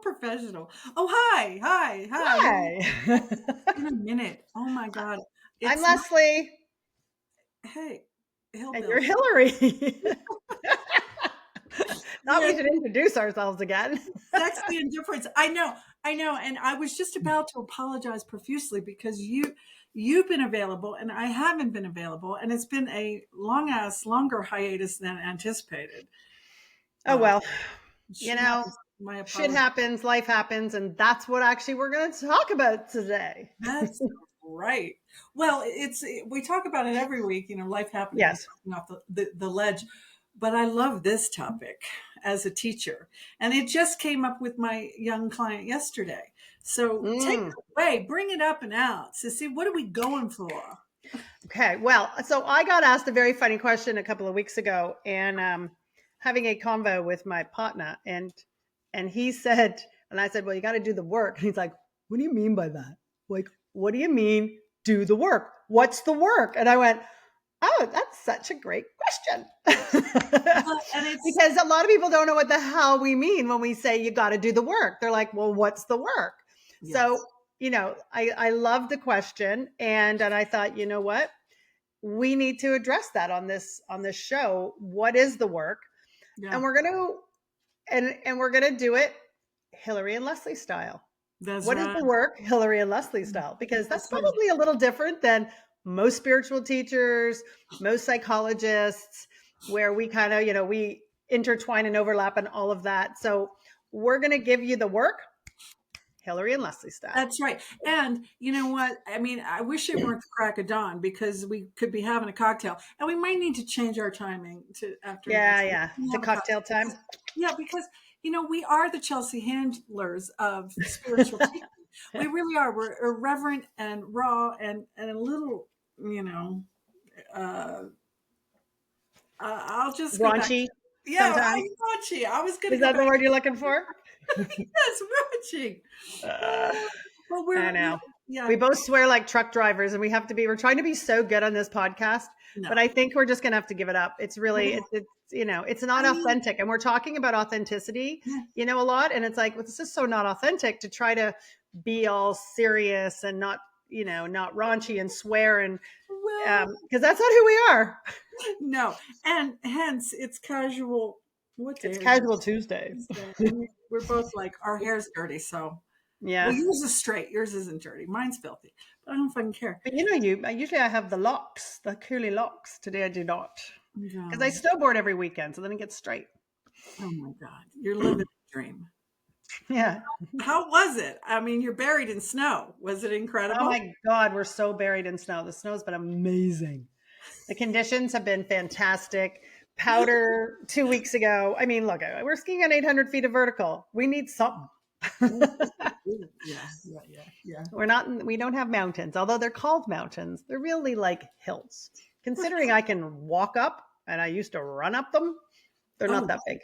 professional. Oh, hi. Hi. It's been a minute. Oh my God. I'm It's not, Leslie, hey, and you're hillbilly. Hillary. Thought Yeah, we should introduce ourselves again. sexy indifference. I know. And I was just about to apologize profusely because you've been available and I haven't been available. And it's been a longer hiatus than anticipated. Oh, Uh, well, you shit know, happens. My shit apologies. happens, life happens, and that's what actually we're going to talk about today. That's right. Well, we talk about it every week, life happening and Yes. jumping off the ledge. But I love this topic as a teacher. And it just came up with my young client yesterday. So take Mm. it away, bring it up and out. So see, what are we going for? Okay. Well, so I got asked a very funny question a couple of weeks ago, and having a convo with my partner, and he said, and I said, "Well, you got to do the work." And he's like, "What do you mean by that? Like, what do you mean do the work? What's the work?" And I went, "Oh, that's such a great question." Well, and it's Because a lot of people don't know what the hell we mean when we say you got to do the work. They're like, "Well, what's the work?" So, yes, I love the question, and I thought, you know what? We need to address that on this show. What is the work? yeah, And we're going to and we're going to do it Hillary and Leslie style. that's What is right. the work Hillary and Leslie style? Because that's That's right. probably a little different than most spiritual teachers, most psychologists, where we kind of, we intertwine and overlap and all of that. So we're going to give you the work Hillary and Leslie style. That's right. And you know what? I mean, I wish it weren't the crack of dawn because we could be having a cocktail and we might need to change our timing to after Yeah, this. yeah. The Have a cocktail. cocktail time. Yeah, because we are the Chelsea handlers of spiritual teaching. We really are. We're irreverent and raw and a little, uh, I'll just go back. Raunchy Yeah, sometimes. I'm raunchy. I was going to Is go that the back. word you're looking for? Yes, raunchy. Uh, But I we know. yeah, We both swear like truck drivers, and we're trying to be so good on this podcast, no. but I think we're just going to have to give it up. It's really, Well, it's not I mean, authentic. And we're talking about authenticity, yeah, a lot. And it's like, well, this is so not authentic to try to be all serious and not, not raunchy and swear. And, well, because that's not who we are. no. And hence it's casual. What day It's is it? casual Tuesday. Tuesday. And we're both like, our hair's dirty. So, well, Yeah. yours is straight. Yours isn't dirty. Mine's filthy. But I don't fucking care. But usually I have the locks, the curly locks. Today I do not. Because I No. snowboard every weekend, so then it gets straight. Oh my God. You're living a dream. Yeah. How was it? I mean, you're buried in snow. Was it Oh incredible? my God, we're so buried in snow. The snow's been amazing. The conditions have been fantastic. Powder 2 weeks ago. I mean, look, we're skiing on 800 feet of vertical. We need something. Ooh, ooh, yeah. We don't have mountains, although they're called mountains. They're really like hills. Considering I can walk up and I used to run up them, they're not Oh, that big.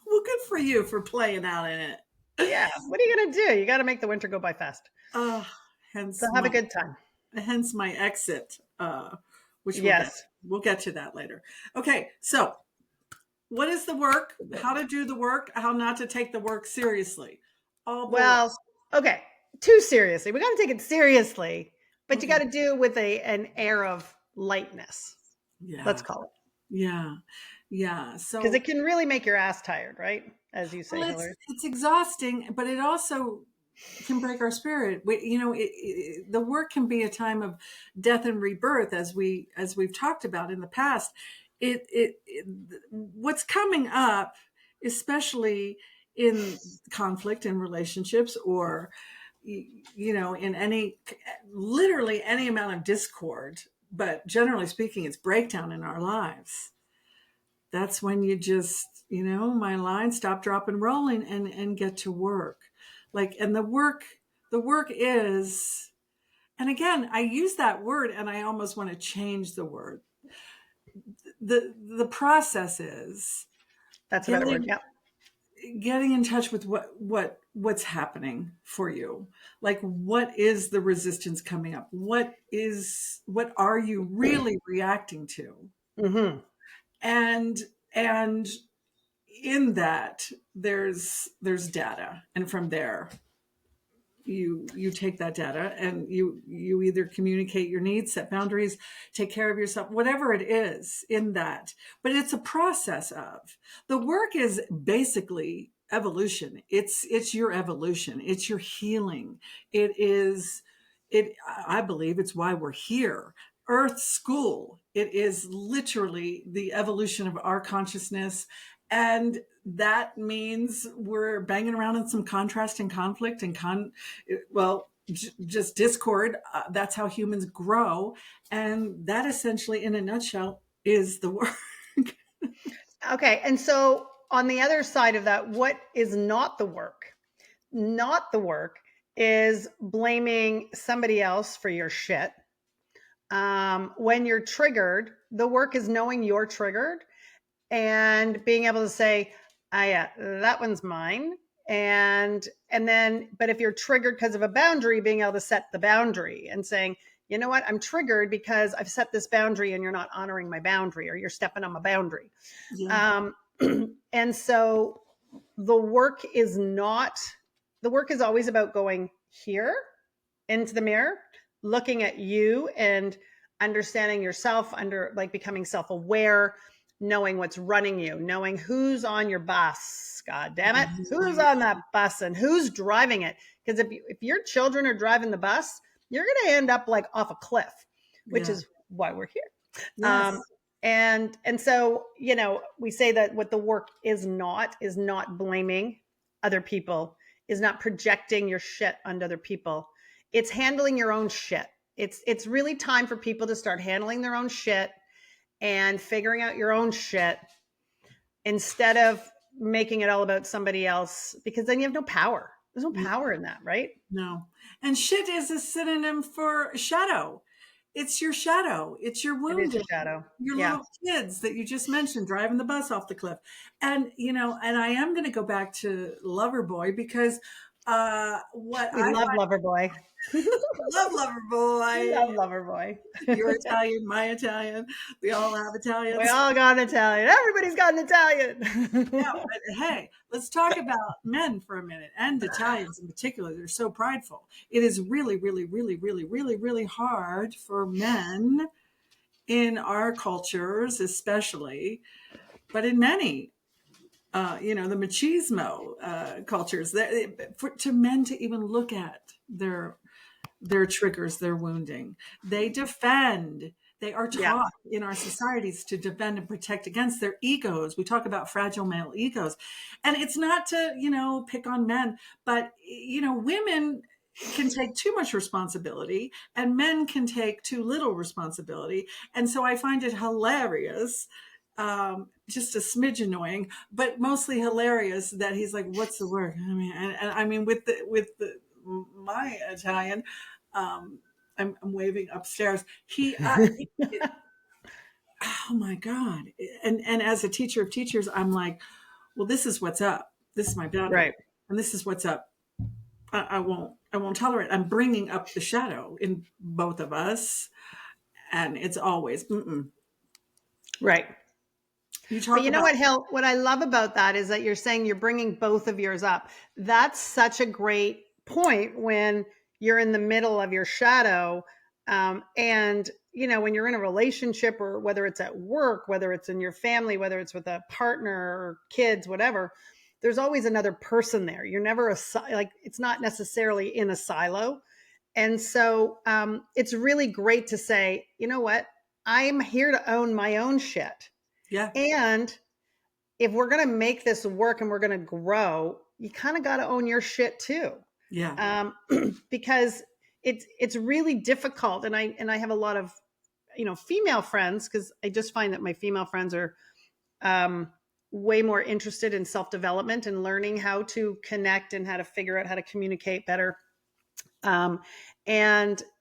well, good for you for playing out in it. Yeah. What are you going to do? You got to make the winter go by fast. Uh, So hence have my a good time. hence my exit, which Yes. we'll get to that later. Okay, so what is the work? How to do the work? How not to take the work seriously? All bull. Well, okay. Too seriously. We got to take it seriously, but you got Okay, to do it with an air of lightness. Let's yeah, call it. yeah, yeah. Because So it can really make your ass tired, right? As you say, well, Hillary. it's exhausting, but it also can break our spirit. The work can be a time of death and rebirth, as we've talked about in the past. It what's coming up, especially in conflict in relationships, or in any literally any amount of discord. But generally speaking, it's breakdown in our lives. That's when you just, my line, stop, drop, and rolling and get to work. Like, and the work is, and again, I use that word and I almost want to change the word. The process is That's a better word. getting Yeah. getting in touch with what's happening for you. Like, what is the resistance coming up? What are you really reacting to? Mm-hmm. And and in that there's data, and from there you take that data and you either communicate your needs, set boundaries, take care of yourself, whatever it is in that. But it's a process of the work is basically evolution. It's your evolution, it's your healing. It is it I believe it's why we're here. Earth School, it is literally the evolution of our consciousness. And that means we're banging around in some contrast and conflict and well, just discord. That's how humans grow. And that essentially, in a nutshell, is the work. Okay. And so on the other side of that, what is not the work? Not the work is blaming somebody else for your shit. When you're triggered, the work is knowing you're triggered and being able to say, that one's mine. And then, but if you're triggered because of a boundary, being able to set the boundary and saying, you know what, I'm triggered because I've set this boundary and you're not honoring my boundary, or you're stepping on my boundary. Yeah. And so the work is always about going here into the mirror, looking at you and understanding yourself, becoming self-aware, knowing what's running you, knowing who's on your bus. God damn it. Who's on that bus and who's driving it? Because if your children are driving the bus, you're going to end up like off a cliff, which is why we're here. Yes. And so, we say that what the work is not blaming other people, is not projecting your shit onto other people. It's handling your own shit. It's really time for people to start handling their own shit and figuring out your own shit instead of making it all about somebody else, because then you have no power. There's no power in that, right? No. And shit is a synonym for shadow. It's your shadow. It's your wounded. It is a shadow. Your little kids that you just mentioned driving the bus off the cliff. And, and I am going to go back to Loverboy because we love Loverboy. Love Loverboy. Love Loverboy. You're Italian, my Italian. We all have Italians. We all got an Italian. Everybody's got an Italian. Yeah, but hey, let's talk about men for a minute, and Italians in particular. They're so prideful. It is really, really, really, really, really, really hard for men in our cultures, especially, but in many, the machismo cultures, to men to even look at their triggers, their wounding. They defend. They are taught in our societies to defend and protect against their egos. We talk about fragile male egos. And it's not to, pick on men, but, women can take too much responsibility and men can take too little responsibility. And so I find it hilarious, just a smidge annoying, but mostly hilarious that he's like, what's the word? I mean, and I mean, with my Italian, I'm waving upstairs. Oh my God. And as a teacher of teachers, I'm like, well, this is what's up. This is my boundary. Right. And this is what's up. I won't tolerate. I'm bringing up the shadow in both of us. And it's always, right. But you know what, Hill, what I love about that is that you're saying you're bringing both of yours up. That's such a great point when you're in the middle of your shadow. And, when you're in a relationship, or whether it's at work, whether it's in your family, whether it's with a partner or kids, whatever, there's always another person there. You're never it's not necessarily in a silo. And so it's really great to say, you know what, I'm here to own my own shit. Yeah. And if we're going to make this work and we're going to grow, you kind of got to own your shit too. Yeah. Because it's really difficult. And I have a lot of, female friends, because I just find that my female friends are way more interested in self-development and learning how to connect and how to figure out how to communicate better. And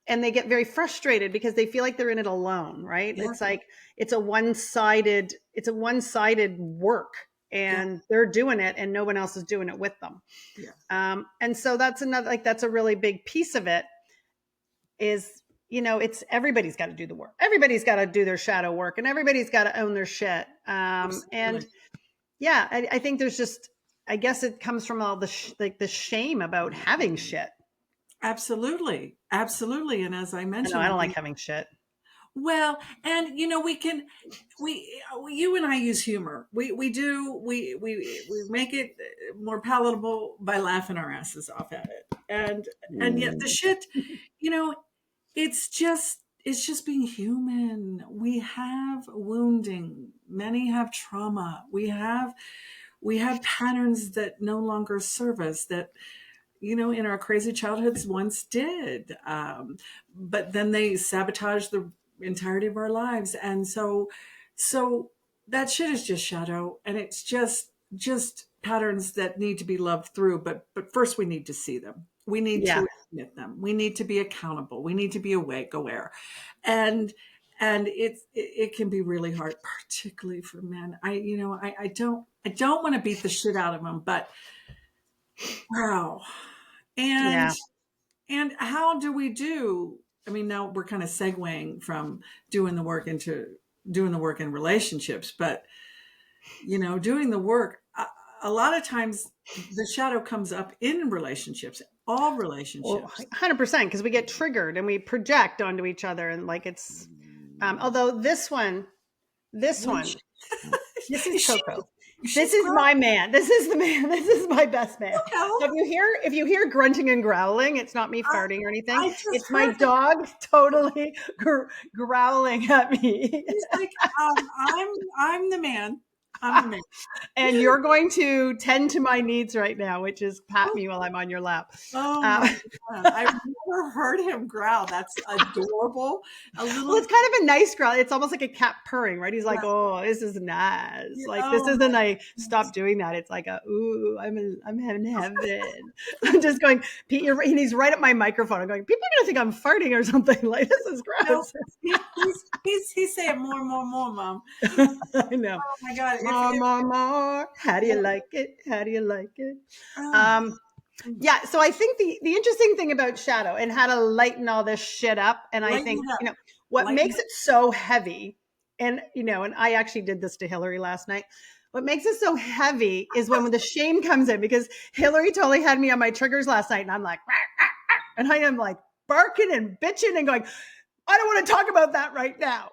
they get very frustrated because they feel like they're in it alone, right? Yeah. It's like, it's a one-sided work, and they're doing it and no one else is doing it with them. Yeah. And so that's that's a really big piece of it is, it's everybody's got to do the work. Everybody's got to do their shadow work, and everybody's got to own their shit. And, Yeah, I think there's just, I guess it comes from all the like the shame about having shit. Absolutely. Absolutely. And as I I know I mentioned, don't like having shit. well, and you and I use humor. We do, we make it more palatable by laughing our asses off at it. And yet the Mm. shit, you know, it's just being human. We have wounding. Many have trauma. We have patterns that no longer serve us, that in our crazy childhoods once did. But then they sabotage the entirety of our lives. And so that shit is just shadow, and it's just patterns that need to be loved through. But first we need to see them. We need Yeah. to admit them. We need to be accountable. We need to be awake, aware. And it can be really hard, particularly for men. I don't want to beat the shit out of them, but wow. And Yeah. and how do we do? I mean, now we're kind of segueing from doing the work into doing the work in relationships, but doing the work, a lot of times the shadow comes up in relationships, all Well, relationships. 100%, because we get triggered and we project onto each other, and like it's although this one, this is Is she, Coco. This she's is grown. my man. This is the man. This is my best man. So Well, if you hear grunting and growling, it's not me I, farting or anything. I just It's my heard him. dog totally growling at me. He's like, I'm the man. I'm the man. And you're going to tend to my needs right now, which is pat me while I'm on your lap. Oh Uh, my God. I've never heard him growl. That's adorable. A Well, little, it's kind of a nice growl. It's almost like a cat purring, right? He's like, yeah. "Oh, this is nice." Yeah, Like this oh isn't my I goodness. stop doing that. It's like "Ooh, I'm in heaven." I'm just going. Pete, and he's right at my microphone. I'm going. People are gonna think I'm farting or something. Like this is No, gross. he's saying more, more, more, mom. I know. Oh my God. More, more, more. How do you like it? How do you like it? Oh, Um, yeah. So I think the interesting thing about shadow and how to lighten all this shit up, and I lighten think it up. what Lighten makes it. it so heavy, and I actually did this to Hillary last night. What makes it so heavy is when the shame comes in, because Hillary totally had me on my triggers last night, and I'm like, "Rah, rah, rah," and I am like barking and bitching and going, I don't want to talk about that right now.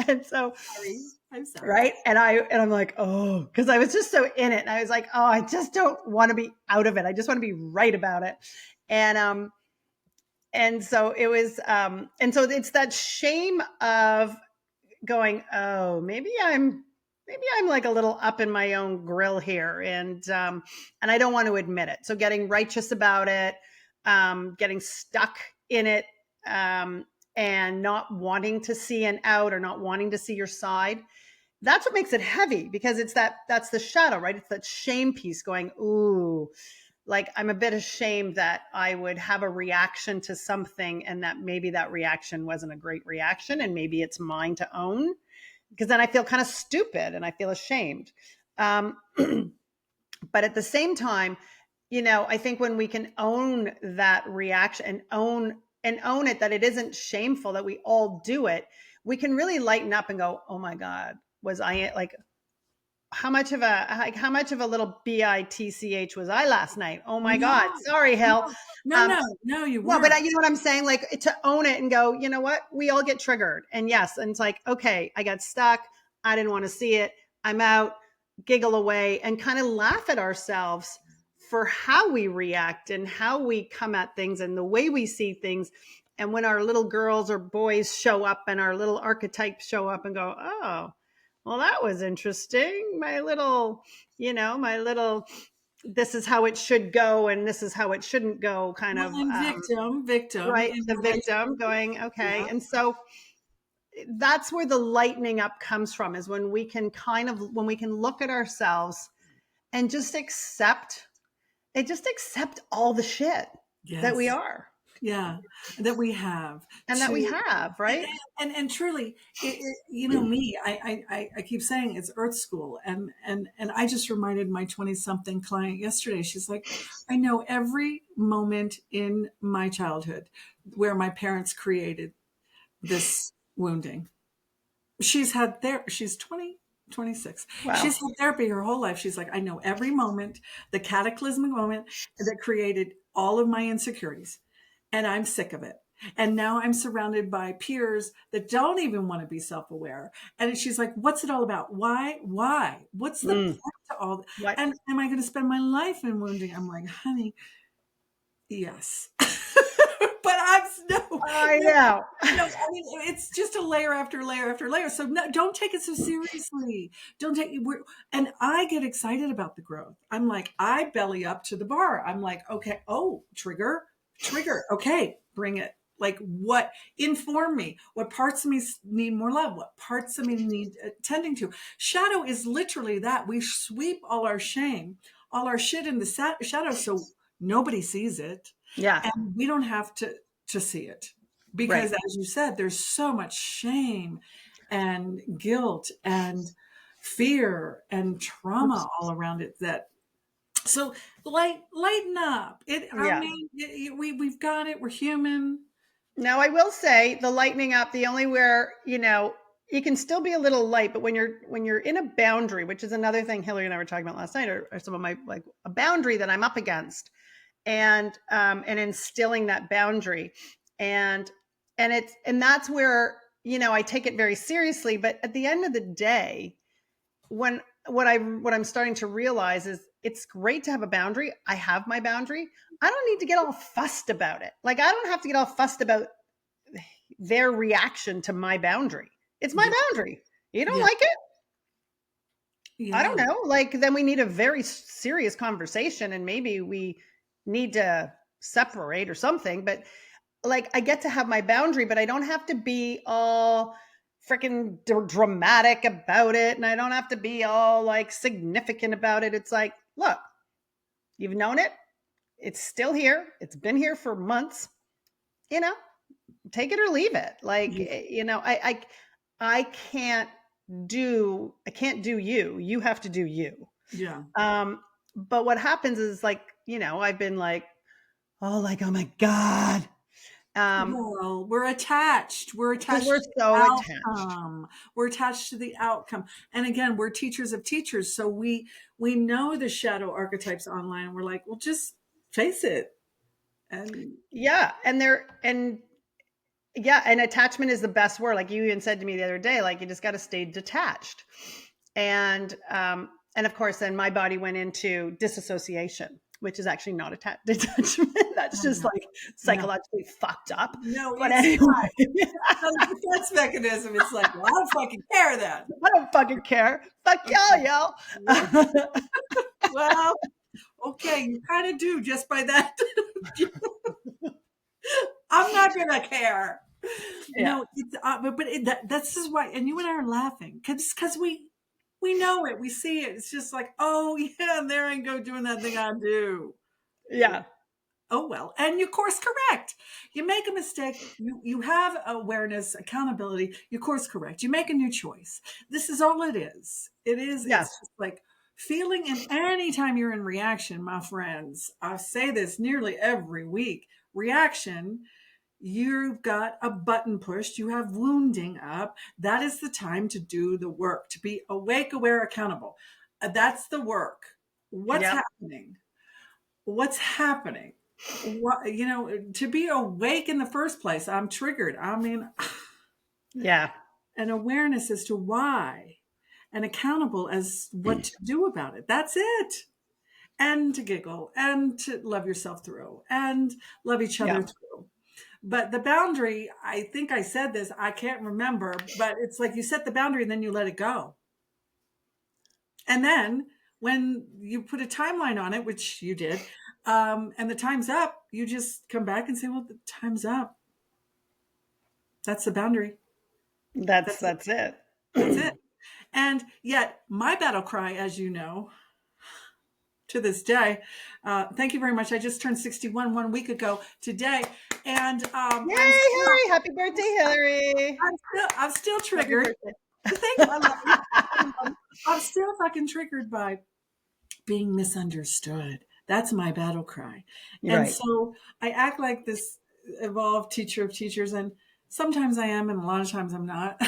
And so Sorry. I'm sorry. right, and I'm like, oh, because I was just so in it, and I was like, oh, I just don't want to be out of it, I just want to be right about it. And um and so it was and so it's that shame of going, oh, maybe I'm like a little up in my own grill here, and I don't want to admit it, so getting righteous about it, getting stuck in it, um and not wanting to see an out or not wanting to see your side. That's what makes it heavy, because that's the shadow, right? It's that shame piece going, ooh, like I'm a bit ashamed that I would have a reaction to something, and that maybe that reaction wasn't a great reaction, and maybe it's mine to own, because then I feel kind of stupid and I feel ashamed. Um, but at the same time, I think when we can own that reaction and own it, that it isn't shameful, that we all do it, we can really lighten up and go, oh my God, was I like, how much of a little bitch was I last night? Oh my No, God, sorry, hell. no, no, Um, no, no, you no, but weren't. you know what I'm saying? Like to own it and go, you know what? We all get triggered. And yes, and it's like, okay, I got stuck. I didn't want to see it. I'm out, giggle away, and kind of laugh at ourselves for how we react and how we come at things and the way we see things. And when our little girls or boys show up and our little archetypes show up and go, oh, well, that was interesting. My little, this is how it should go and this is how it shouldn't go kind Well, of and victim right, in the victim relation. going, okay. Yeah. And so that's where the lightening up comes from, is when we can look at ourselves and just accept all the shit that we Yes. are Yeah. That we have and that we to. have, And, right? and truly, me, I keep saying it's Earth School, and I just reminded my 20-something client yesterday. She's like, I know every moment in my childhood where my parents created this wounding. She's 20. 26. Wow. She's had therapy her whole life. She's like, I know every moment, the cataclysmic moment that created all of my insecurities, and I'm sick of it. And now I'm surrounded by peers that don't even want to be self-aware. And she's like, what's it all about? Why? Why? What's the point Mm. to all? What? And am I going to spend my life in wounding? I'm like, honey, yes. But I'm no, I no, know. no, I mean, it's just a layer after layer after layer. So no, don't take it so seriously. Don't take we're, and I get excited about the growth. I'm like, I belly up to the bar. I'm like, okay, oh, trigger, trigger. Okay, bring it. Like what inform me? What parts of me need more love? What parts of me need tending to? Shadow is literally that. We sweep all our shame, all our shit in the shadow so nobody sees it. Yeah. And we don't have to see it because Right. as you said there's so much shame and guilt and fear and trauma all around it that so lighten up it I Yeah. mean we've got it, we're human. Now, I will say the lightening up, the only where, you can still be a little light, but when you're in a boundary, which is another thing Hillary and I were talking about last night, or some of my, like, a boundary that I'm up against, and instilling that boundary, and and that's where, I take it very seriously. But at the end of the day, when what I'm starting to realize is it's great to have a boundary. I have my boundary. I don't need to get all fussed about it. Like, I don't have to get all fussed about their reaction to my boundary. It's my Yeah, boundary. You don't yeah, like it? I don't yeah, know. Like, then we need a very serious conversation, and maybe we need to separate or something. But, like, I get to have my boundary, but I don't have to be all freaking dramatic about it. And I don't have to be all, like, significant about it. It's like, look, you've known it. It's still here. It's been here for months. You know, take it or leave it. Like, yeah, I can't do you. You have to do you. yeah. Um, but what happens is, like, I've been like, oh, like, oh my God. Well, we're Because attached we're to the so attached. outcome, we're attached to the outcome. And again, we're teachers of teachers, so we know the shadow archetypes online and we're like, well, just face it. And Yeah. And attachment is the best word. Like you even said to me the other day, like, you just got to stay detached. And of course, then my body went into disassociation, which is actually not detachment. That's oh just no, like no, psychologically fucked up. no, But it's anyway, not. It's not a defense mechanism. It's like, well, I don't fucking care then. I don't fucking care. Fuck Okay. y'all, Well, y'all. well, okay, you kind of do just by that. I'm not gonna care. Yeah. No, it's this is why, and you and I are laughing because we know it, we see it. It's just like, oh yeah, there I go doing that thing I do. Yeah. Oh well, and you course correct. You make a mistake, you have awareness, accountability. You course correct. You make a new choice. This is all it is. It is. Yes. It's just like feeling. And anytime you're in reaction, my friends, I say this nearly every week. Reaction. You've got a button pushed. You have wounding up. That is the time to do the work. To be awake, aware, accountable. That's the work. What's Yep. happening? What's happening? What to be awake in the first place, I'm triggered. I mean, Yeah. an awareness as to why and accountable as what to do about it. That's it. And to giggle and to love yourself through and love each Yeah. other through. But the boundary, I think I said this, I can't remember, but it's like you set the boundary and then you let it go. And then when you put a timeline on it, which you did, and the time's up, you just come back and say, well, the time's up. That's the boundary. That's That's it. that's it. That's it. And yet, my battle cry, as you know, to this day, thank you very much. I just turned 61 1 week ago today, and Yay, Hillary! Happy birthday, Hillary! I'm still Happy triggered. birthday. Thank you. I love you. I'm still fucking triggered by being misunderstood. That's my battle cry. And Right. so I act like this evolved teacher of teachers, and sometimes I am, and a lot of times I'm not.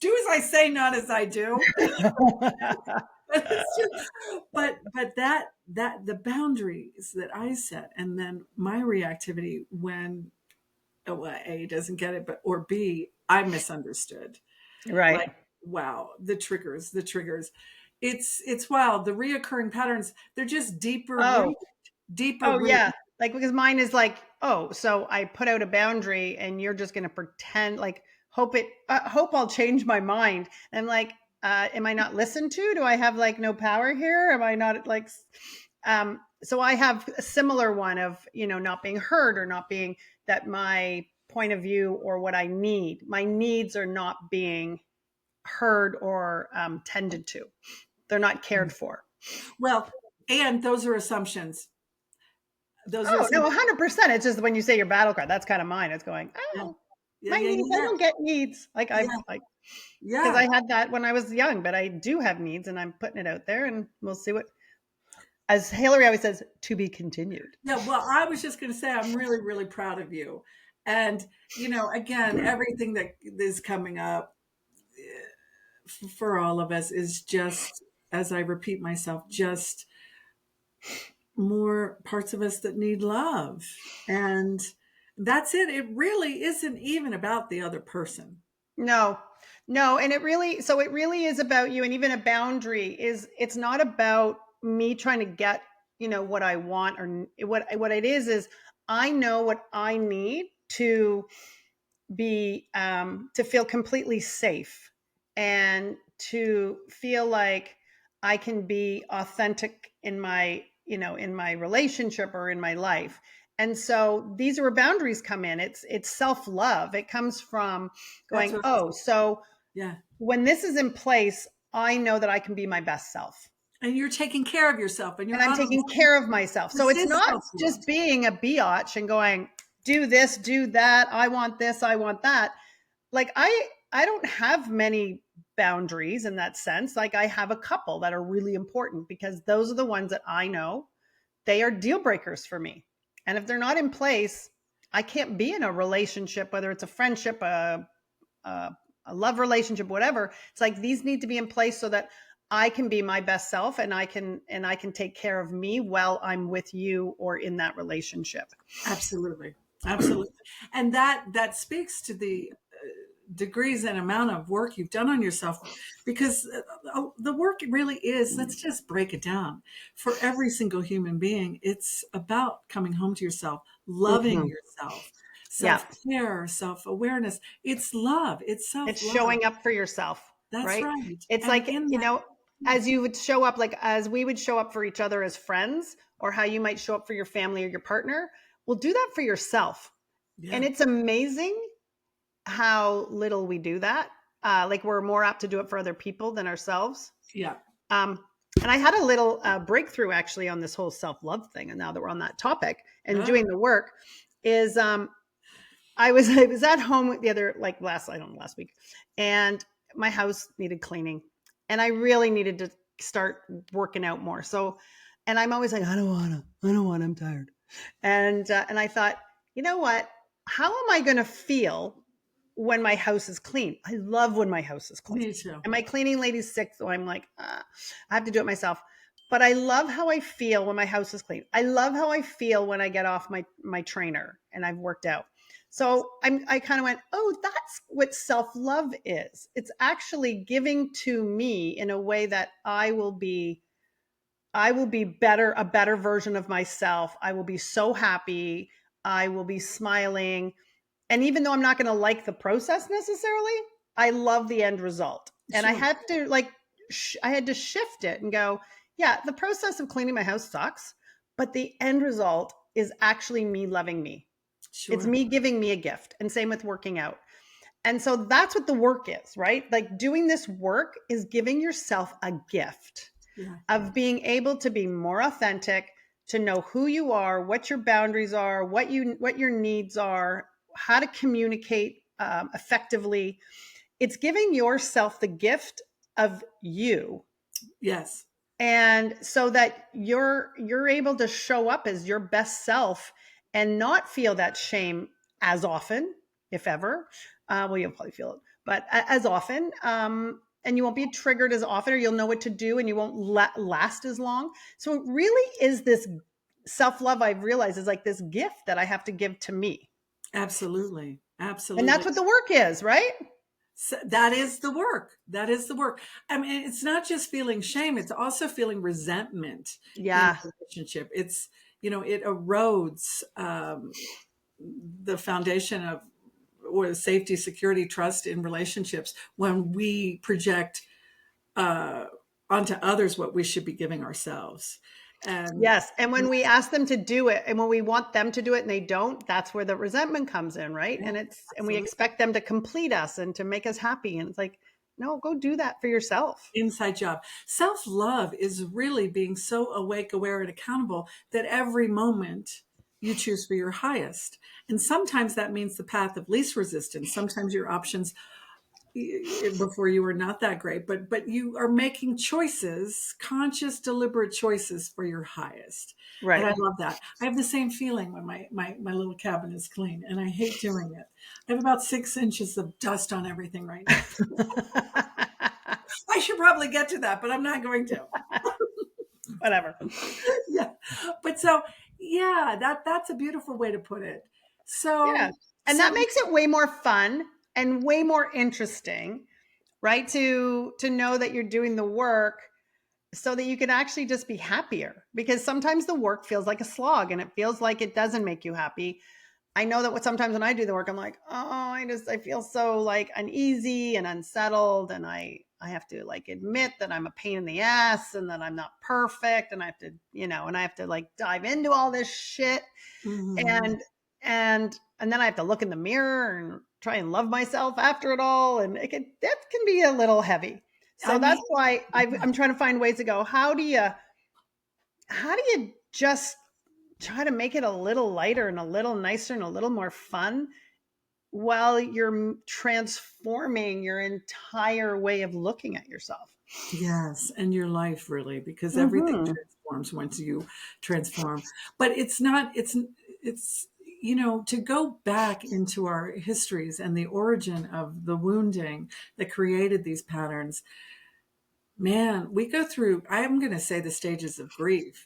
do as I say, not as I do. It's just, but that the boundaries that I set, and then my reactivity when A doesn't get it, but or B, I misunderstood. Right. Like, wow, the triggers. It's wild. The reoccurring patterns, they're just Oh, deeper oh rooted. yeah. Like, because mine is like, oh, so I put out a boundary and you're just going to pretend like, hope I'll change my mind. And I'm like, am I not listened to? Do I have like no power here? Am I not like, so I have a similar one of, not being heard, or not being that my point of view or what I need, my needs are not being heard or tended to. They're not cared for. Well, and those are assumptions. Those are Oh no, assumptions. 100%. It's just when you say your battle card, that's kind of mine. It's going, Yeah, oh, yeah, my yeah, needs. I yeah, don't get needs. Like yeah, I've like because yeah. I had that when I was young, but I do have needs, and I'm putting it out there, and we'll see what. As Hillary always says, to be continued. Yeah, well, I was just going to say I'm really, really proud of you. And, again, everything that is coming up for all of us is just, as I repeat myself, just more parts of us that need love. And that's it. It really isn't even about the other person. No, no, and it really is about you, and even a boundary is. It's not about me trying to get what I want, or what it is I know what I need to be to feel completely safe, and to feel like I can be authentic in my in my relationship or in my life. And so these are where boundaries come in. It's self-love. It comes from That's going, what, oh, so yeah. when this is in place, I know that I can be my best self, And you're taking care of yourself and and you're I'm honoring. taking care of myself. So This it's is not self love. just being a biatch and going, do this, do that. I want this, I want that. Like I don't have many boundaries in that sense. Like I have a couple that are really important, because those are the ones that I know they are deal breakers for me. And if they're not in place, I can't be in a relationship, whether it's a friendship, a, a love relationship, whatever. It's like these need to be in place so that I can be my best self, and I can take care of me while I'm with you or in that relationship. Absolutely. Absolutely. And that speaks to the degrees and amount of work you've done on yourself, because the work really is, let's just break it down. For every single human being, it's about coming home to yourself, loving Mm-hmm. yourself, Yeah. self-care, self-awareness. It's love. It's It's self-love. showing up for yourself, That's right? right. It's And like, in that, as you would show up, like as we would show up for each other as friends, or how you might show up for your family or your partner. Well, do that for yourself. yeah, And it's amazing how little we do that. Like we're more apt to do it for other people than ourselves. yeah. Um, and I had a little breakthrough actually on this whole self love thing. And now that we're on that topic and Oh, doing the work, is I was at home the other like last I don't know last week, and my house needed cleaning, and I really needed to start working out more. So, and I'm always like, I don't wanna, I'm tired, and I thought, you know what? How am I going to feel when my house is clean? I love when my house is clean. me too. And my cleaning lady's sick, so I'm like, I have to do it myself. But I love how I feel when my house is clean. I love how I feel when I get off my trainer and I've worked out. So I kind of went, oh, that's what self-love is. It's actually giving to me in a way that I will be better, a better version of myself. I will be so happy. I will be smiling. And even though I'm not going to like the process necessarily, I love the end result. And I Sure, had to I had to shift it and go, yeah, the process of cleaning my house sucks, but the end result is actually me loving me. It's sure. me giving me a gift. And same with working out. And so that's what the work is, right? Like doing this work is giving yourself a gift Yeah, of being able to be more authentic, to know who you are, what your boundaries are, what your needs are, how to communicate effectively. It's giving yourself the gift of you, yes, and so that you're able to show up as your best self and not feel that shame as often, if ever. Well, you'll probably feel it, but as often. And you won't be triggered as often, or you'll know what to do and you won't last as long. So it really is this self-love, I've realized, is like this gift that I have to give to me. Absolutely. And that's Absolutely. what the work is, right? So that is the work. That is the work. I mean, it's not just feeling shame, it's also feeling resentment in Yeah. a relationship. It's, it erodes the foundation of or safety, security, trust in relationships when we project uh, onto others what we should be giving ourselves. And Yes. And when we ask them to do it and when we want them to do it and they don't, that's where the resentment comes in, right? yeah, And we absolutely. expect them to complete us and to make us happy. And it's like, no, go do that for yourself. Inside job. Self love is really being so awake, aware, and accountable that every moment you choose for your highest. And sometimes that means the path of least resistance. Sometimes your options before you were not that great, but you are making choices, conscious, deliberate choices for your highest. And Right. I love that. I have the same feeling when my little cabin is clean, and I hate doing it. I have about 6 inches of dust on everything right now. I should probably get to that, but I'm not going to. Whatever. Yeah. But so yeah, that's a beautiful way to put it. Yeah. So And so that makes it way more fun and way more interesting, right? To know that you're doing the work so that you can actually just be happier, because sometimes the work feels like a slog and it feels like it doesn't make you happy. I know that sometimes when I do the work, I'm like, oh, I feel so like uneasy and unsettled. And I have to like admit that I'm a pain in the ass and that I'm not perfect. And I have to, and I have to like dive into all this shit. mhm. And then I have to look in the mirror and try and love myself after it all. And that can be a little heavy. So I mean, that's why I'm trying to find ways to go, how do you just try to make it a little lighter and a little nicer and a little more fun while you're transforming your entire way of looking at yourself. yes, and your life really, because everything Hmm. transforms once you transform. But it's not, it's, to go back into our histories and the origin of the wounding that created these patterns, man, we go through, I'm going to say the stages of grief,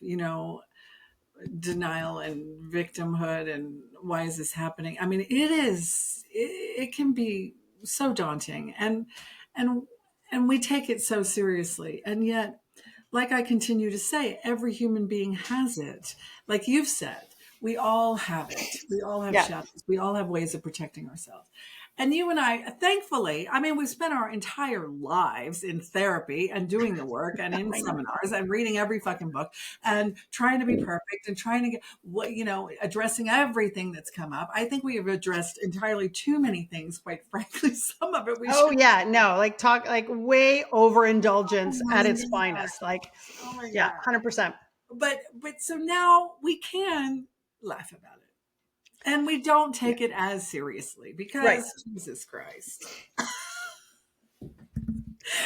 denial and victimhood and why is this happening. I mean, it can be so daunting and and we take it so seriously, and yet, like I continue to say, every human being has it. Like you've said, we all have it. We all have Yeah. shadows. We all have ways of protecting ourselves. And you and I, thankfully, I mean, we've spent our entire lives in therapy and doing the work and in I know. seminars and reading every fucking book and trying to be perfect and trying to get what, addressing everything that's come up. I think we have addressed entirely too many things, quite frankly. Some of it we Oh should. yeah, no, like talk like way Oh overindulgence my at its God. finest. Like, Oh my yeah, God. 100%. But so now we can laugh about it. And we don't Yeah. take it as seriously Right. because Jesus Christ.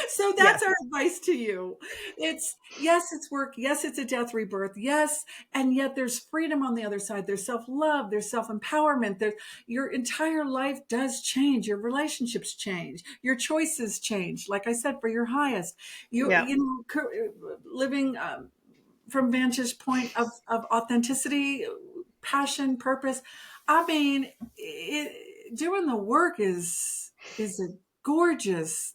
So Yes. that's our advice to you. It's yes, it's work. Yes, it's a death rebirth. Yes, and yet there's freedom on the other side. There's self-love, there's self-empowerment. There your entire life does change. Your relationships change. Your choices change. Like I said, for your highest. Yeah. Living from vantage point of authenticity, passion, purpose. I mean, doing the work is a gorgeous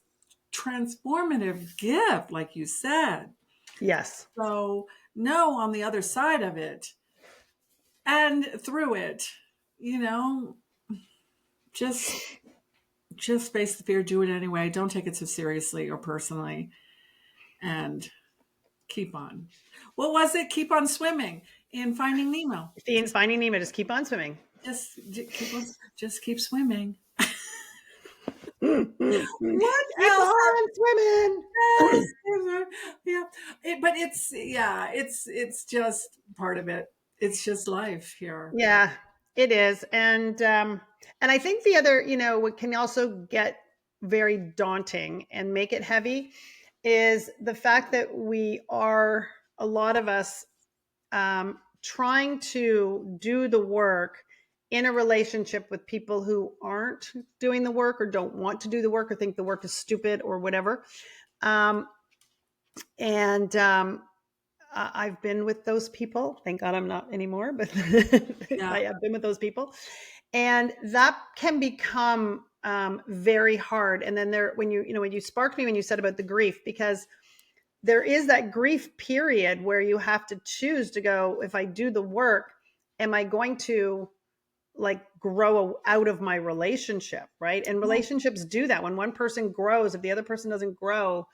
transformative gift, like you said. Yes. So know on the other side of it and through it, you know, just face the fear, do it anyway. Don't take it so seriously or personally, and keep on. What was it? Keep on swimming in Finding Nemo. Just Finding Nemo, just keep on swimming. keep on, just keep swimming. What Keep else? on swimming. Yeah, but it's just part of it. It's just life here. Yeah, it is. And I think the other, what can also get very daunting and make it heavy is the fact that we are, a lot of us, trying to do the work in a relationship with people who aren't doing the work or don't want to do the work or think the work is stupid or whatever. Um, and I've been with those people. Thank God I'm not anymore, but Yeah. I have been with those people. And that can become very hard. And then there, when you sparked me when you said about the grief, because there is that grief period where you have to choose to go, if I do the work, am I going to like grow out of my relationship? Right. And relationships do that. When one person grows, if the other person doesn't grow,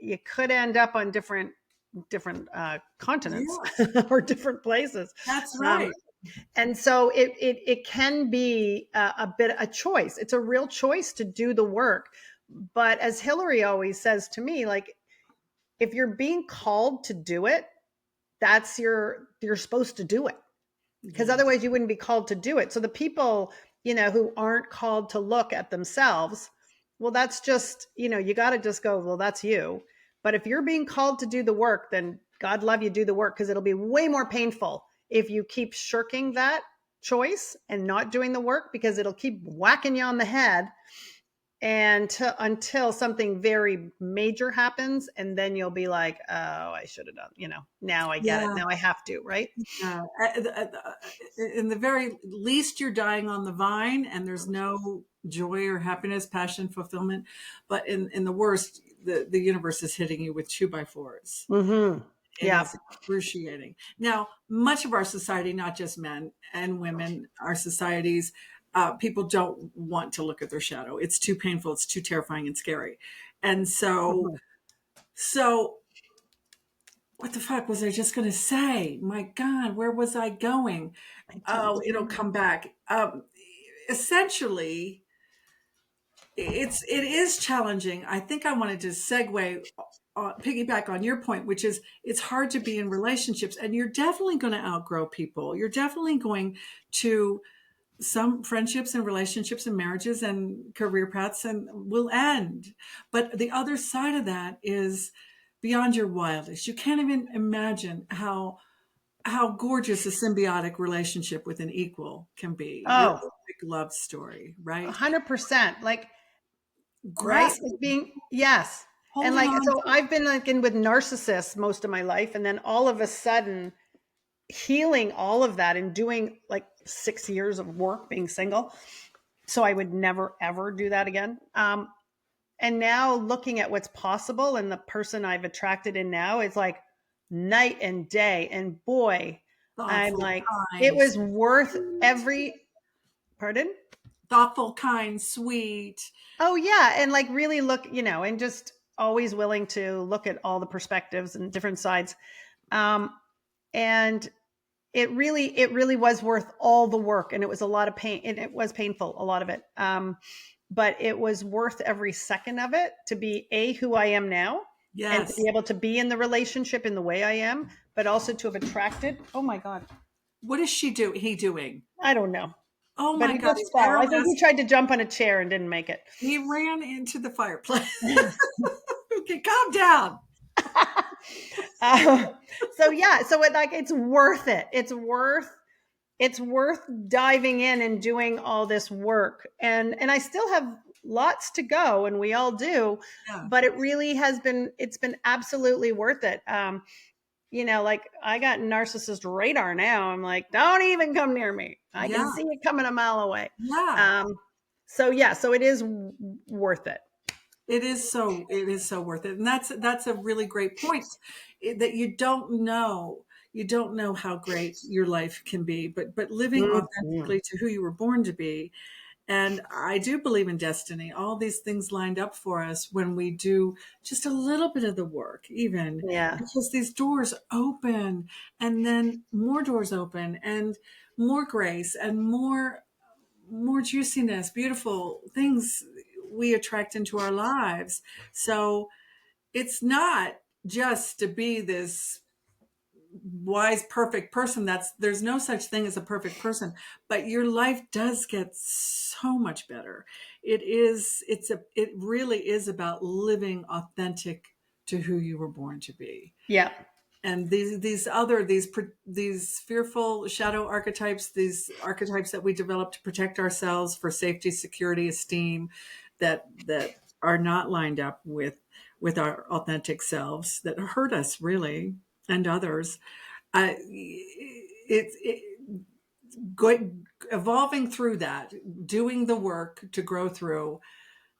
you could end up on different continents Yeah. or different places. That's Um, right. and so it can be a bit a choice. It's a real choice to do the work. But as Hillary always says to me, like, if you're being called to do it, you're supposed to do it, because Yeah. otherwise you wouldn't be called to do it. So the people, who aren't called to look at themselves, well, that's just, you got to just go, well, that's you. But if you're being called to do the work, then God love you, do the work, because it'll be way more painful if you keep shirking that choice and not doing the work, because it'll keep whacking you on the head and until something very major happens, and then you'll be like, oh, I should have done, now I get it, Yeah. now I have to, right? In the very least, you're dying on the vine, and there's no joy or happiness, passion, fulfillment. But in the worst, the universe is hitting you with 2x4s. Mm-hmm. It Yeah. is excruciating. Now, much of our society, not just men and women, our societies, people don't want to look at their shadow. It's too painful. It's too terrifying and scary. And Mhm. so what the fuck was I just going to say? My God, where was I going? I don't Oh, it'll know. come back. Essentially, it is challenging. I think I wanted to segue, piggyback on your point, which is it's hard to be in relationships, and you're definitely going to outgrow people. You're definitely going to some friendships and relationships and marriages and career paths and will end. But the other side of that is beyond your wildest. You can't even imagine how gorgeous a symbiotic relationship with an equal can be. Your Oh, perfect love story, right? 100%. Like, right? Grasp, Like being, yes. And holding like, on so to. I've been like in with narcissists most of my life. And then all of a sudden, healing all of that and doing like 6 years of work being single. So I would never, ever do that again. And now looking at what's possible and the person I've attracted in now is like night and day. And boy, I'm Thoughtful, like, it kind, was worth sweet. every, pardon? Thoughtful, kind, sweet. Oh yeah, and like really look, and just always willing to look at all the perspectives and different sides. Um, and it really was worth all the work, and it was a lot of pain, and it was painful, a lot of it. But it was worth every second of it to be who I am now, and to Yes. be able to be in the relationship in the way I am, but also to have attracted. Oh my God, What is he doing? I don't know, Oh but my he God, just he's fell. I think he paralyzed. tried to jump on a chair and didn't make it. He ran into the fireplace. Okay, calm down. Um, so yeah, so it's worth it. It's worth diving in and doing all this work. And I still have lots to go, and we all do, Yeah. but it's been absolutely worth it. Like I got narcissist radar now. I'm like, don't even come near me. I can Yeah. see it coming a mile away. Yeah. Um, so yeah, so it is worth it. It is so worth it. And that's a really great point, that you don't know how great your life can be, but living Mhm. authentically to who you were born to be. And I do believe in destiny. All these things lined up for us when we do just a little bit of the work, even Yeah. because these doors open, and then more doors open, and more grace, and more juiciness, beautiful things we attract into our lives. So it's not just to be this wise, perfect person. There's no such thing as a perfect person, but your life does get so much better. It really is about living authentic to who you were born to be. Yeah. and these fearful shadow archetypes, these archetypes that we develop to protect ourselves for safety, security, esteem, that are not lined up with our authentic selves, that hurt us really and others. It going evolving through that, doing the work to grow through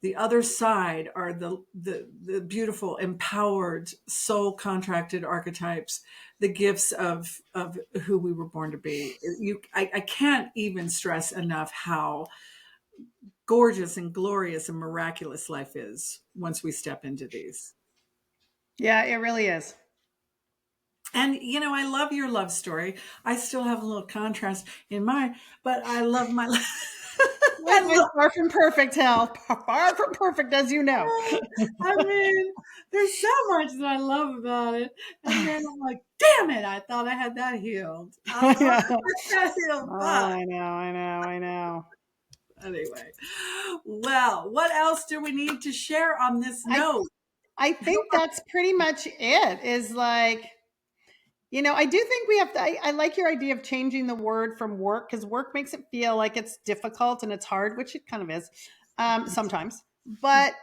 the other side are the beautiful, empowered, soul contracted archetypes, the gifts of who we were born to be. I can't even stress enough how gorgeous and glorious and miraculous life is once we step into these. Yeah, it really is. And I love your love story. I still have a little contrast in mine, but I love my I Mine's far from perfect, Hal. Far from perfect, as you know. I mean, there's so much that I love about it. And then I'm like, damn it, I thought I had that healed. I know. That healed. Oh, Fuck. I know, I know, I know. Anyway, well, what else do we need to share on this I note? I think that's pretty much it. Is like, I do think we have to. I like your idea of changing the word from work, because work makes it feel like it's difficult and it's hard, which it kind of is sometimes. But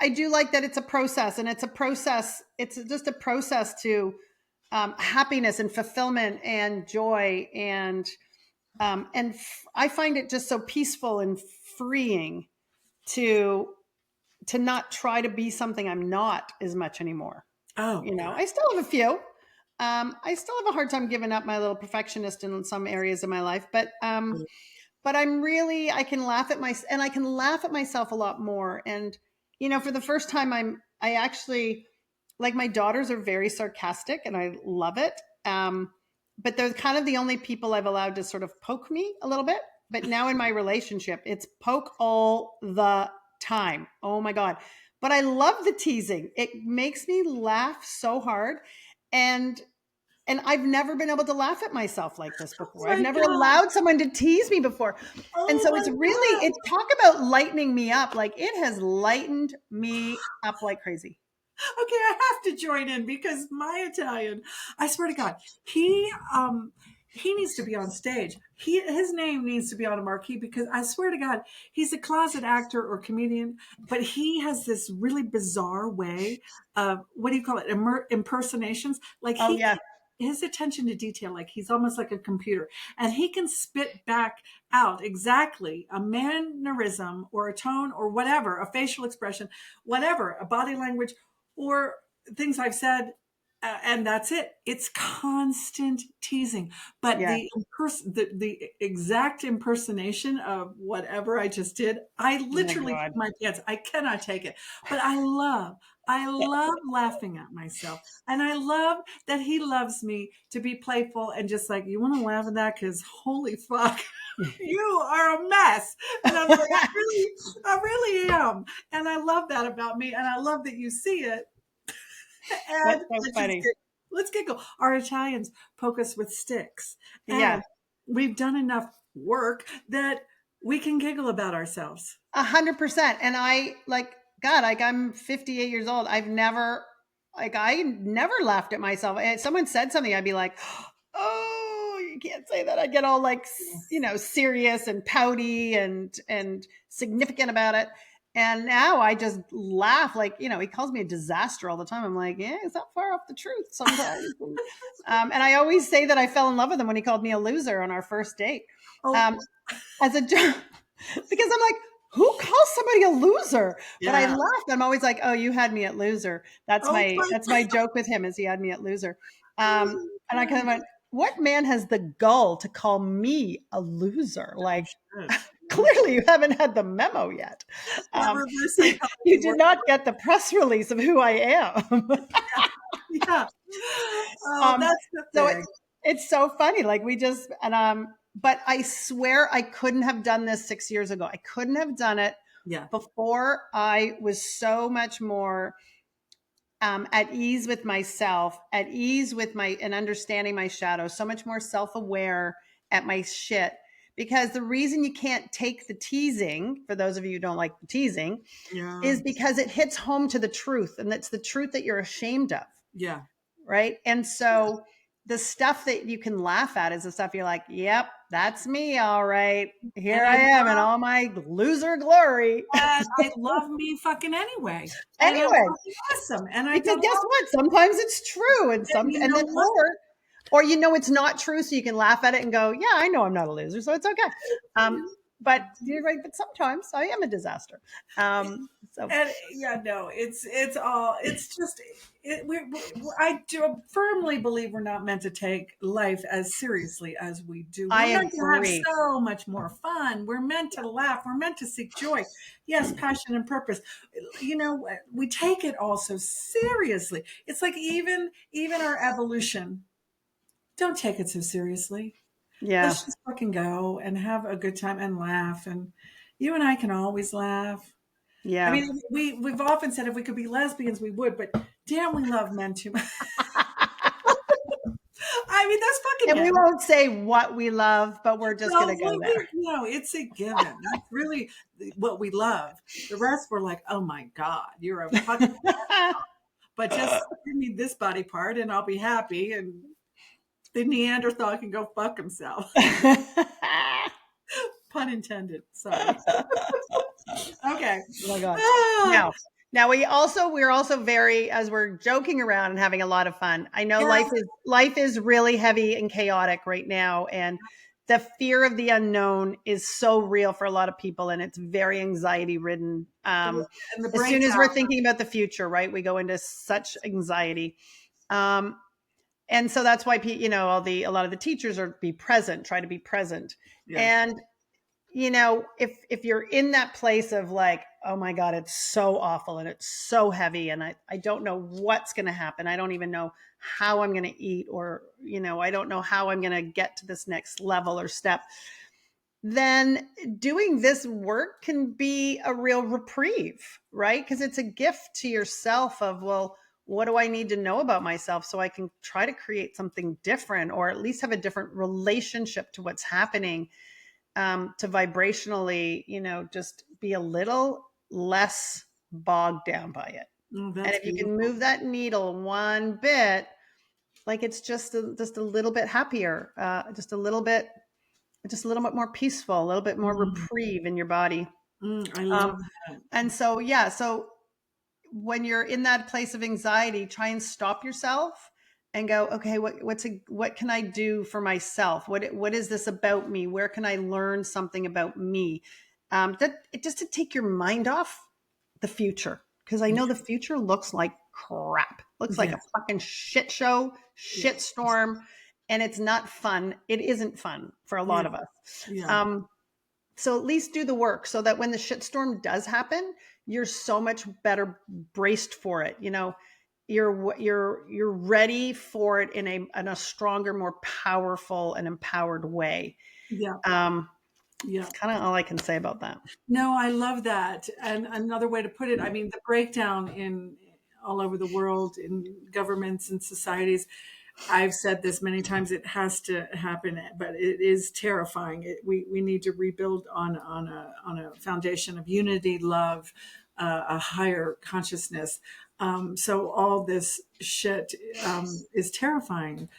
I do like that it's a process, and it's a process. It's just a process to happiness and fulfillment and joy, I find it just so peaceful and freeing to not try to be something I'm not as much anymore. Oh, God. I still have a few. I still have a hard time giving up my little perfectionist in some areas of my life, but I can laugh at I can laugh at myself a lot more. And for the first time, I actually, like, my daughters are very sarcastic, and I love it. But they're kind of the only people I've allowed to sort of poke me a little bit. But now in my relationship, it's poke all the time. Oh my God. But I love the teasing. It makes me laugh so hard. And I've never been able to laugh at myself like this Oh before. I've my never God. allowed someone to tease me before. And Oh so my it's really, God. it's talk about lightening me up. Like, it has lightened me up like crazy. Okay, I have to join in because my Italian, I swear to God, he needs to be on stage. His name needs to be on a marquee, because I swear to God, he's a closet actor or comedian, but he has this really bizarre way of, what do you call it, impersonations. Like, Oh yeah. his attention to detail, like he's almost like a computer, and he can spit back out exactly a mannerism or a tone or whatever, a facial expression, whatever, a body language, or things I've said, and that's it. It's constant teasing, but Yeah. the exact impersonation of whatever I just did, I Oh my literally God. put my pants. I cannot take it, but I love laughing at myself, and I love that he loves me to be playful and just like, you want to laugh at that because holy fuck. You are a mess. And I'm like, I really am. And I love that about me. And I love that you see it. That's And so funny. let's giggle. Our Italians poke us with sticks. Yeah. And we've done enough work that we can giggle about ourselves. 100%. And God, like, I'm 58 years old. I never laughed at myself. And someone said something, I'd be like, oh, you can't say that. I'd get all like, serious and pouty and significant about it. And now I just laugh. Like, he calls me a disaster all the time. I'm like, yeah, it's not far off the truth sometimes. And I always say that I fell in love with him when he called me a loser on our first date. Oh, Um, as a joke, because I'm like, who calls somebody a loser? But I yeah. laughed. I'm always like, oh, you had me at loser. That's Oh, my joke with him, is he had me at loser. my And I kind of God. went, what man has the gall to call me a loser? No Like, shit. No shit. clearly you haven't had the memo yet. That Um, reverse you psychology did works. not get the press release of who I am. Yeah. Oh, um, that's the so thing. it's so funny. Like, but I swear I couldn't have done this 6 years ago. I couldn't have done it Yeah. before I was so much more at ease with myself, at ease with and understanding my shadow, so much more self-aware at my shit. Because the reason you can't take the teasing, for those of you who don't like the teasing, Yeah. is because it hits home to the truth, and that's the truth that you're ashamed of. Yeah. right? And so the stuff that you can laugh at is the stuff you're like, yep, that's me, all right. Here And I am in all my loser glory. I love me fucking anyway. And I'm Anyway, fucking awesome. And I because don't guess know. what? Sometimes it's true, and And you and know then what? or it's not true, so you can laugh at it and go, yeah, I know I'm not a loser, so it's okay. But you're right, but sometimes I am a disaster. So And yeah, no, it's all, it's just, I do firmly believe we're not meant to take life as seriously as we do. I We're meant to have agree. so much more fun. We're meant to laugh. We're meant to seek joy. Yes, passion and purpose. You know, we take it all so seriously. It's like even our evolution. Don't take it so seriously. Yeah. Let's just fucking go and have a good time and laugh. And you and I can always laugh. I Yeah. mean, we've often said if we could be lesbians, we would, but damn, we love men too much. I mean, that's And fucking we it. won't say what we love, but we're just Well, going to go there. no, it's a given. That's really what we love. The rest, we're like, oh my God, you're a fucking, but just give me this body part and I'll be happy. And the Neanderthal can go fuck himself. Pun intended. Sorry. Okay. Oh my God. Ah, Now we're also very, as we're joking around and having a lot of fun. I know yeah, life is really heavy and chaotic right now, and the fear of the unknown is so real for a lot of people, and it's very anxiety ridden. and the As soon as breakdown. we're thinking about the future, right, we go into such anxiety. Um, and so that's why a lot of the teachers are try to be present. Yeah. And if you're in that place of like, oh my God, it's so awful and it's so heavy and I don't know what's going to happen. I don't even know how I'm going to eat, or I don't know how I'm going to get to this next level or step. Then doing this work can be a real reprieve, right? Because it's a gift to yourself of, well, what do I need to know about myself so I can try to create something different, or at least have a different relationship to what's happening, to vibrationally, just be a little less bogged down by it. Oh, And that's if you can beautiful. move that needle one bit, like it's just a little bit happier, just a little bit more peaceful, a little bit more Mm, reprieve in your body. I Um, love that. and so, yeah, so when you're in that place of anxiety, try and stop yourself and go, okay, what can I do for myself? What is this about me? Where can I learn something about me? Just to take your mind off the future, because I know the future looks like crap, looks like a Yes, fucking shit show, shit yes, storm, and it's not fun. It isn't fun for a lot yeah, of us. yeah, Um, so at least do the work so that when the shitstorm does happen, you're so much better braced for it. You're ready for it in a stronger, more powerful and empowered way. yeah, Um, yeah. it's kind of all I can say about that. No, I love that. And another way to put it, I mean, the breakdown in all over the world in governments and societies. I've said this many times. It has to happen, but it is terrifying. We need to rebuild on a foundation of unity, love, a higher consciousness. So all this shit is terrifying.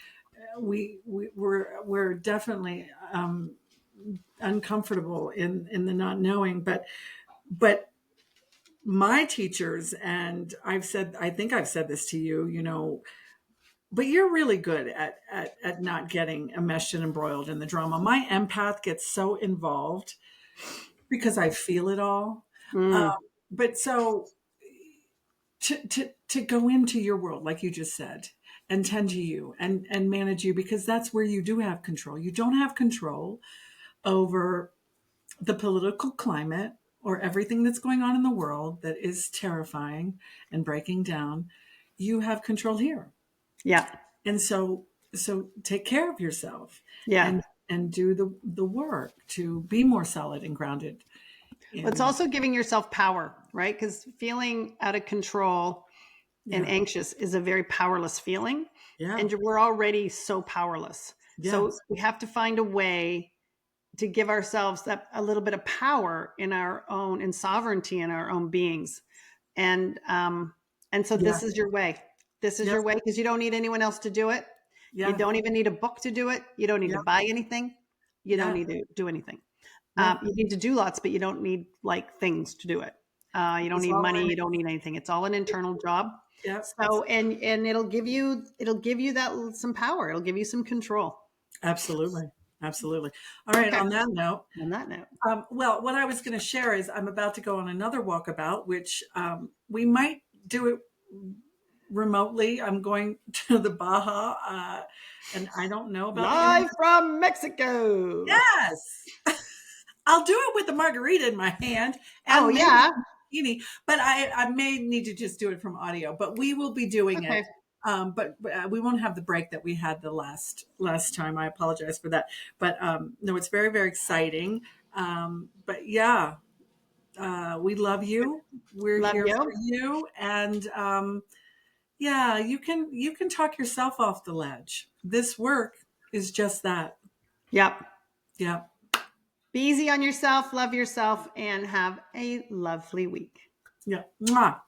We're definitely uncomfortable in the not knowing, but my teachers, and I think I've said this to you, but you're really good at not getting enmeshed and embroiled in the drama. My empath gets so involved because I feel it all. Um, Mm, but so to go into your world, like you just said, and tend to you and manage you, because that's where you do have control. You don't have control over the political climate or everything that's going on in the world that is terrifying and breaking down. You have control here. yeah, And so take care of yourself yeah. and do the work to be more solid and grounded Well, it's in. also giving yourself power, right? Because feeling out of control and Yeah, anxious is a very powerless feeling, yeah, and we're already so powerless. So yes, we have to find a way to give ourselves that a little bit of power in our own and sovereignty in our own beings. And so yeah, this is your way. This is Yep. your way because you don't need anyone else to do it. You Yeah. don't even need a book to do it. You don't need to Yep. buy anything. You don't Yeah. need to do anything. No. You need to do lots, but you don't need like things to do it. You don't It's need all money. in. You don't need anything. It's all an internal job. Yep. So, and it'll give you that some power. It'll give you some control. Absolutely. Absolutely. All right. Okay. On that note, On that note, well, what I was going to share is I'm about to go on another walkabout, which we might do it remotely. I'm going to the Baja, and I don't know about the live from Mexico. Yes, I'll do it with the margarita in my hand and Oh maybe yeah. bikini, but I may need to just do it from audio. But we will be doing Okay. it. But we won't have the break that we had the last time. I apologize for that. But no, it's very, very exciting. But yeah, we love you. We're Love here for you. you, and yeah, you can talk yourself off the ledge. This work is just that. Yep. Yeah. Be easy on yourself, love yourself, and have a lovely week. Yeah. Mwah.